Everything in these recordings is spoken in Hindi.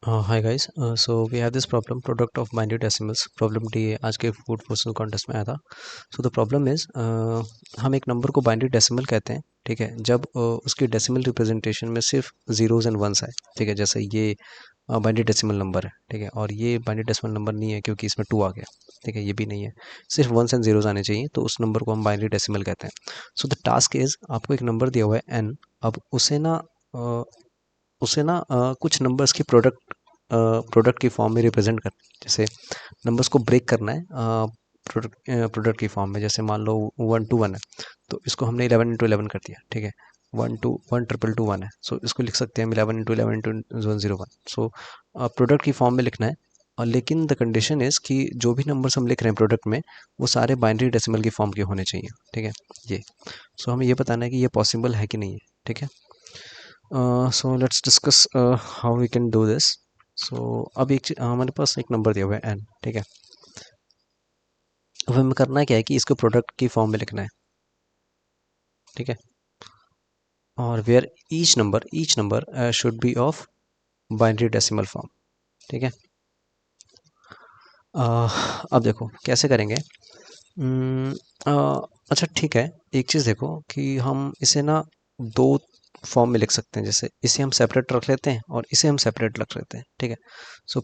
Hi guys, so we have this problem product of binary decimals. Problem डी आज के फूड पर्सनल कॉन्टेस्ट में आया था। सो द प्रॉब्लम इज, हम एक नंबर को बाइनरी डेसिमल कहते हैं, ठीक है, जब उसकी डेसिमल रिप्रेजेंटेशन में सिर्फ जीरोज एंड वंस आए, ठीक है। जैसे ये बाइनरी डेसिमल नंबर है, ठीक है, और ये बाइनरी डेसिमल नंबर नहीं है क्योंकि इसमें 2 आ गया, ठीक है, ये भी नहीं है, सिर्फ वंस एंड जीरोज आने चाहिए, तो उस नंबर को हम बाइनरी डेसिमल कहते हैं। सो द टास्क इज, आपको एक नंबर दिया हुआ है एन। अब उसे ना कुछ नंबर्स की प्रोडक्ट की फॉर्म में रिप्रेजेंट करना है। जैसे नंबर्स को ब्रेक करना है प्रोडक्ट की फॉर्म में। जैसे मान लो 1 2 1 है, तो इसको हमने 11 × 11 कर दिया, ठीक है। 1 2 1 1 है, सो इसको लिख सकते हैं हम 11 × 11 × 101। सो प्रोडक्ट की फॉर्म में लिखना है। और लेकिन द कंडीशन इज कि जो भी नंबर्स हम लिख रहे हैं प्रोडक्ट में, वो सारे बाइनरी डेसिमल की फॉर्म के होने चाहिए, ठीक है। ये सो हमें ये बताना है कि ये पॉसिबल है कि नहीं है, ठीक है। So let's discuss how we can do this. So अब हमारे पास एक नंबर दिया हुआ है एन, ठीक है। अब हमें करना क्या है कि इसको प्रोडक्ट की फॉर्म में लिखना है, ठीक है। और where each number should be of binary decimal form, ठीक है। अब देखो कैसे करेंगे। अच्छा ठीक है, एक चीज़ देखो कि हम इसे ना दो फॉर्म में लिख सकते हैं। जैसे इसे हम सेपरेट रख लेते हैं और इसे हम सेपरेट रख लेते हैं, ठीक है। सो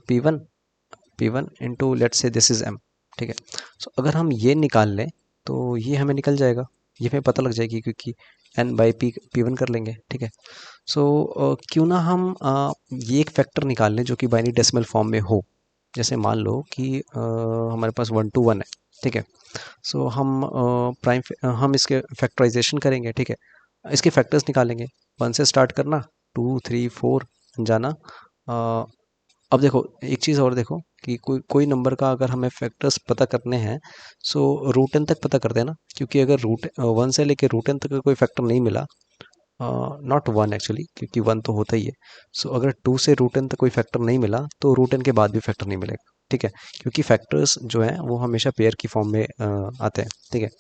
P1 into let's say this is M, ठीक है। सो अगर हम ये निकाल लें तो ये हमें निकल जाएगा, ये हमें पता लग जाएगी क्योंकि N/P1 कर लेंगे, ठीक है। सो क्यों ना हम ये एक फैक्टर निकाल लें जो कि बाइनरी डेसिमल फॉर्म में हो। जैसे मान लो कि हमारे पास 1 2 1 है, ठीक है। सो हम इसके फैक्टराइजेशन करेंगे, ठीक है। इसके फैक्टर्स निकालेंगे, 1 से स्टार्ट करना, 2 3 4 जाना। अब देखो एक चीज़ और देखो कि कोई कोई नंबर का अगर हमें फैक्टर्स पता करने हैं, सो रूट एन तक पता करते हैं ना, क्योंकि अगर रूट 1 से लेके रूट एन तक का कोई फैक्टर नहीं मिला, नॉट 1 एक्चुअली, क्योंकि 1 तो होता ही है। सो अगर 2 से रूट एन तक कोई फैक्टर नहीं मिला तो रूट एन के बाद भी फैक्टर नहीं मिलेगा, ठीक है। क्योंकि फैक्टर्स जो हैं वो हमेशा पेयर की फॉर्म में आते हैं, ठीक है।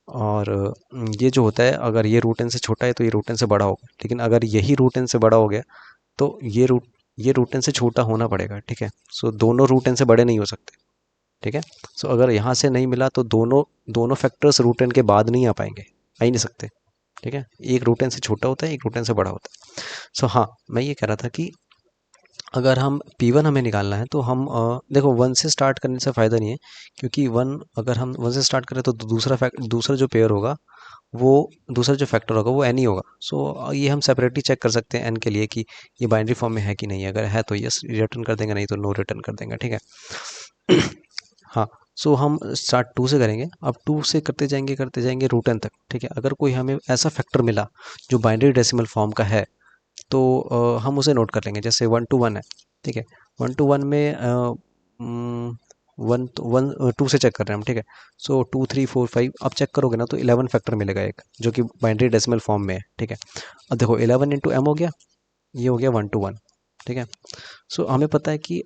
और ये जो होता है, अगर ये रूट एन से छोटा है तो ये रूट एन से बड़ा होगा, लेकिन अगर यही रूट एन से बड़ा हो गया तो ये रूट एन से छोटा होना पड़ेगा, ठीक है। सो दोनों रूट एन से बड़े नहीं हो सकते, ठीक है। सो अगर यहाँ से नहीं मिला तो दोनों दोनों फैक्टर्स रूट एन के बाद नहीं आ पाएंगे, आ ही नहीं सकते, ठीक है। एक रूट एन से छोटा होता है, एक रूट एन से बड़ा होता है। सो हाँ, मैं ये कह रहा था कि अगर हम P1 हमें निकालना है तो हम देखो 1 से स्टार्ट करने से फ़ायदा नहीं है, क्योंकि 1 अगर हम 1 से स्टार्ट करें तो दूसरा जो पेयर होगा, वो दूसरा जो फैक्टर होगा वो एन ही होगा। सो ये हम सेपरेटली चेक कर सकते हैं एन के लिए कि ये बाइनरी फॉर्म में है कि नहीं है। अगर है तो यस रिटर्न कर देंगे, नहीं तो नो रिटर्न कर देंगे, ठीक है। हाँ, सो हम स्टार्ट 2 से करेंगे। अब 2 से करते जाएंगे रूट एन तक, ठीक है। अगर कोई हमें ऐसा फैक्टर मिला जो बाइनरी डेसिमल फॉर्म का है, तो हम उसे नोट कर लेंगे। जैसे 1 2 1 है, ठीक है। 1 2 1 में 2 से चेक कर रहे हैं हम, ठीक है। सो 2 3 4 5, अब चेक करोगे ना तो 11 फैक्टर मिलेगा एक, जो कि बाइनरी डेसिमल फॉर्म में है, ठीक है। अब देखो 11 × M हो गया, ये हो गया 1 2 1, ठीक है। सो हमें पता है कि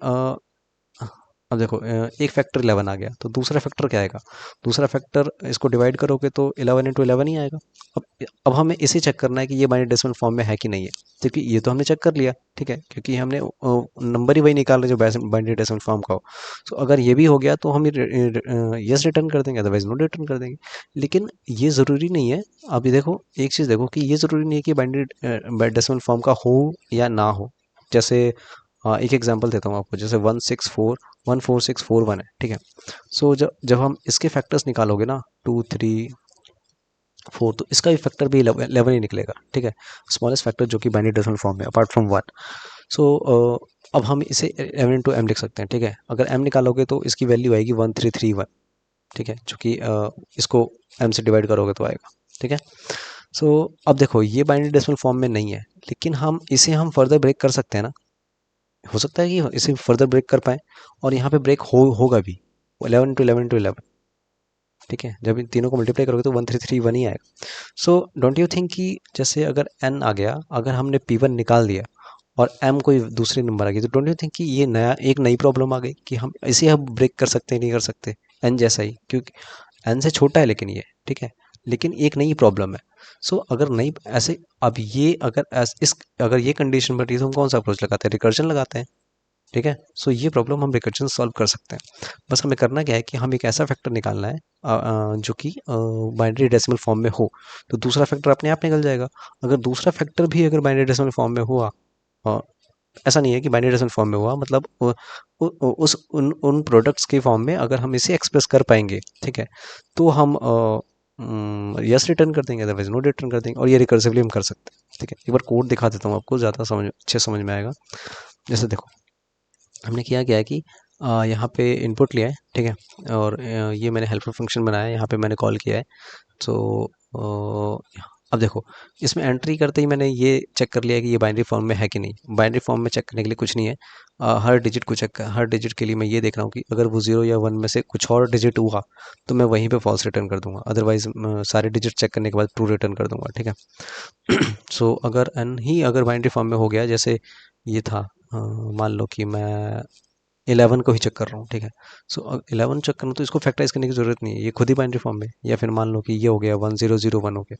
अब देखो एक फैक्टर 11 आ गया, तो दूसरा फैक्टर क्या आएगा। दूसरा फैक्टर इसको डिवाइड करोगे तो 11 × 11 ही आएगा। अब हमें इसे चेक करना है कि ये बाइनरी डेसिमल फॉर्म में है कि नहीं है, क्योंकि ये तो हमने चेक कर लिया, ठीक है, क्योंकि हमने नंबर ही वही निकाल रहे जो बाइनरी डेसिमल फॉर्म का हो। सो अगर ये भी हो गया तो हम यस रिटर्न कर देंगे, अदरवाइज नो रिटर्न कर देंगे। लेकिन ये ज़रूरी नहीं है। अभी देखो एक चीज़ देखो कि ये ज़रूरी नहीं है कि बाइनरी डेसिमल फॉर्म का हो या ना हो। जैसे एक एग्जांपल देता हूँ आपको। जैसे 1 6 4 1 4 6 4 1 है, ठीक है। सो जब जब हम इसके फैक्टर्स निकालोगे ना, 2 3 4, तो इसका भी फैक्टर भी 11 ही निकलेगा, ठीक है। स्मॉलेस्ट फैक्टर जो कि बाइनरी डेसिमल फॉर्म में अपार्ट फ्रॉम 1। सो अब हम इसे 11 × M लिख सकते हैं, ठीक है। अगर M निकालोगे तो इसकी वैल्यू आएगी 1331, ठीक है, जो कि इसको M से डिवाइड करोगे तो आएगा, ठीक है। सो अब देखो ये बाइनरी डेसिमल फॉर्म में नहीं है, लेकिन हम फर्दर ब्रेक कर सकते हैं ना। हो सकता है कि इसे फर्दर ब्रेक कर पाए, और यहाँ पे ब्रेक होगा भी। 11 × 11 × 11, ठीक है। जब इन तीनों को मल्टीप्लाई करोगे तो 1331 ही आएगा। सो डोंट यू थिंक कि जैसे अगर n आ गया, अगर हमने P1 निकाल दिया और m कोई दूसरी नंबर आ गई, तो डोंट यू थिंक कि ये एक नई प्रॉब्लम आ गई कि हम ब्रेक कर सकते हैं नहीं कर सकते, n जैसा ही, क्योंकि n से छोटा है लेकिन ये, ठीक है। लेकिन एक नई प्रॉब्लम है। सो अगर नई ऐसे, अब ये अगर अगर ये कंडीशन बनी तो हम कौन सा अप्रोच लगाते हैं, रिकर्जन लगाते हैं, ठीक है। सो ये प्रॉब्लम हम रिकर्जन सॉल्व कर सकते हैं। बस हमें करना क्या है कि हम एक ऐसा फैक्टर निकालना है जो कि बाइनरी डेसिमल फॉर्म में हो, तो दूसरा फैक्टर अपने आप निकल जाएगा। अगर दूसरा फैक्टर भी अगर बाइनरी डेसिमल फॉर्म में हुआ, अ, ऐसा नहीं है कि बाइनरी डेसिमल फॉर्म में हुआ मतलब उस उन प्रोडक्ट्स के फॉर्म में अगर हम इसे एक्सप्रेस कर पाएंगे, ठीक है, तो हम यस रिटर्न कर देंगे, अदरवाइज नो रिटर्न कर देंगे, और ये रिकर्सिवली हम कर सकते हैं। ठीक है, एक बार कोड दिखा देता हूँ आपको, ज़्यादा अच्छे समझ में आएगा। जैसे देखो, हमने किया क्या है कि यहाँ पे इनपुट लिया है, ठीक है, और ये मैंने हेल्पर फंक्शन बनाया है, यहाँ पे मैंने कॉल किया है। तो अब देखो, इसमें एंट्री करते ही मैंने ये चेक कर लिया कि ये बाइनरी फॉर्म में है कि नहीं। बाइनरी फॉर्म में चेक करने के लिए कुछ नहीं है, हर डिजिट को चेक कर, हर डिजिट के लिए मैं ये देख रहा हूँ कि अगर वो 0 या 1 में से कुछ और डिजिट हुआ तो मैं वहीं पे फॉल्स रिटर्न कर दूंगा, अदरवाइज सारे डिजिट चेक करने के बाद ट्रू रिटर्न कर दूंगा। ठीक है। सो अगर एन ही अगर बाइनरी फॉर्म में हो गया, जैसे ये था, मान लो कि मैं 11 को ही चेक कर रहा हूँ, ठीक है। सो 11 चेक करना, तो इसको फैक्टराइज करने की जरूरत नहीं है, ये खुद ही बाइनरी फॉर्म में है। या फिर मान लो कि ये हो गया 1001 हो गया,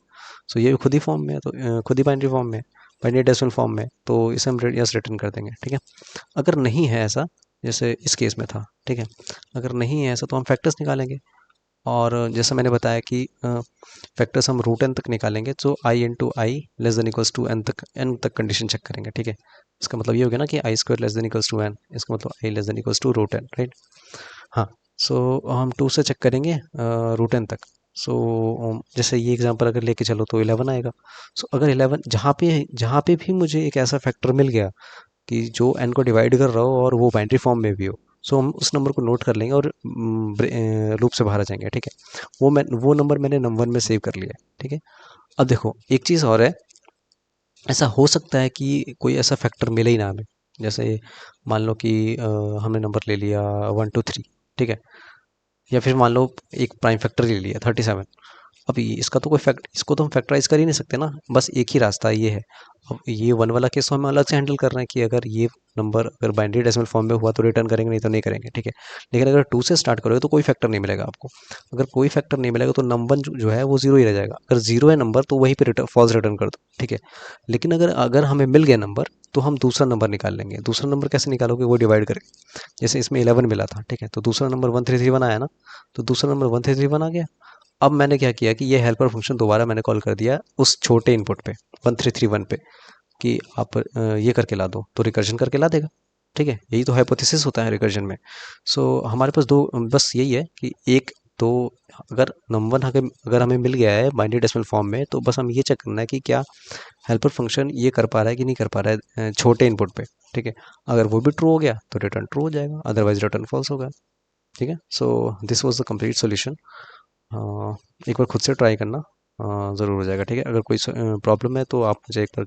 सो ये खुद ही फॉर्म में है, तो खुद ही बाइनरी फॉर्म में है, बाइनरी डेसिमल फॉर्म में है, तो इसे हम यस रिटर्न कर देंगे। ठीक है। अगर नहीं है ऐसा, जैसे इस केस में था, ठीक है, अगर नहीं है ऐसा तो हम फैक्टर्स निकालेंगे। और जैसा मैंने बताया कि फैक्टर्स हम रूट एन तक निकालेंगे, तो i into i less than equals to n तक कंडीशन चेक करेंगे। ठीक है, इसका मतलब ये हो गया ना कि i square less than equals to n, इसका मतलब i less than equals to root n, right. हाँ। सो हम 2 से चेक करेंगे रूट एन तक। सो जैसे ये एग्जांपल अगर लेके चलो तो 11 आएगा। सो अगर 11 जहाँ पे भी मुझे एक ऐसा फैक्टर मिल गया कि जो एन को डिवाइड कर रहा हो और वो बाइनरी फॉर्म में भी हो, सो हम उस नंबर को नोट कर लेंगे और लूप से बाहर आ जाएंगे। ठीक है, वो नंबर मैंने नंबर वन में सेव कर लिया है। ठीक है। अब देखो, एक चीज़ और है, ऐसा हो सकता है कि कोई ऐसा फैक्टर मिले ही ना हमें। जैसे मान लो कि हमने नंबर ले लिया 1 2 3, ठीक है, या फिर मान लो एक प्राइम फैक्टर ले लिया 37। अब इसका तो कोई फैक्ट, इसको तो हम फैक्टराइज कर ही नहीं सकते ना, बस एक ही रास्ता ये है। अब ये वन वाला केस तो हम अलग से हैंडल कर रहे हैं कि अगर ये नंबर अगर बाइनरी डेसिमल फॉर्म में हुआ तो रिटर्न करेंगे, नहीं तो नहीं करेंगे। ठीक है, लेकिन अगर 2 से स्टार्ट करोगे तो कोई फैक्टर नहीं मिलेगा आपको। अगर कोई फैक्टर नहीं मिलेगा तो नंबर जो है वो जीरो ही रह जाएगा। अगर जीरो है नंबर तो वहीं पे रिटर्न फॉल्स रिटर्न कर दो। ठीक है, लेकिन अगर अगर हमें मिल गया नंबर तो हम दूसरा नंबर निकाल लेंगे। दूसरा नंबर कैसे निकालोगे, वो डिवाइड करके। जैसे इसमें 11 मिला था, ठीक है, तो दूसरा नंबर 1 3 3 1 आया ना, तो दूसरा नंबर 1 3 3 1 आ गया। अब मैंने क्या किया कि ये हेल्पर फंक्शन दोबारा मैंने कॉल कर दिया उस छोटे इनपुट पे 1331 पे, कि आप ये करके ला दो, तो रिकर्जन करके ला देगा। ठीक है, यही तो हाइपोथेसिस होता है रिकर्जन में। सो हमारे पास दो, बस यही है कि एक तो अगर नंबर अगर हमें मिल गया है बाइनरी डेसिमल फॉर्म में, तो बस हम ये चेक करना है कि क्या हेल्पर फंक्शन ये कर पा रहा है कि नहीं कर पा रहा है छोटे इनपुट पे। ठीक है, अगर वो भी ट्रू हो गया तो रिटर्न ट्रू हो जाएगा, अदरवाइज रिटर्न फॉल्स होगा। ठीक है। So this was the complete solution. एक बार खुद से ट्राई करना, ज़रूर हो जाएगा। ठीक है, अगर कोई प्रॉब्लम है तो आप मुझे एक बार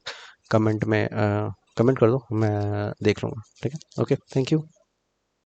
कमेंट में कमेंट कर दो, मैं देख लूँगा। ठीक है, ओके, थैंक यू।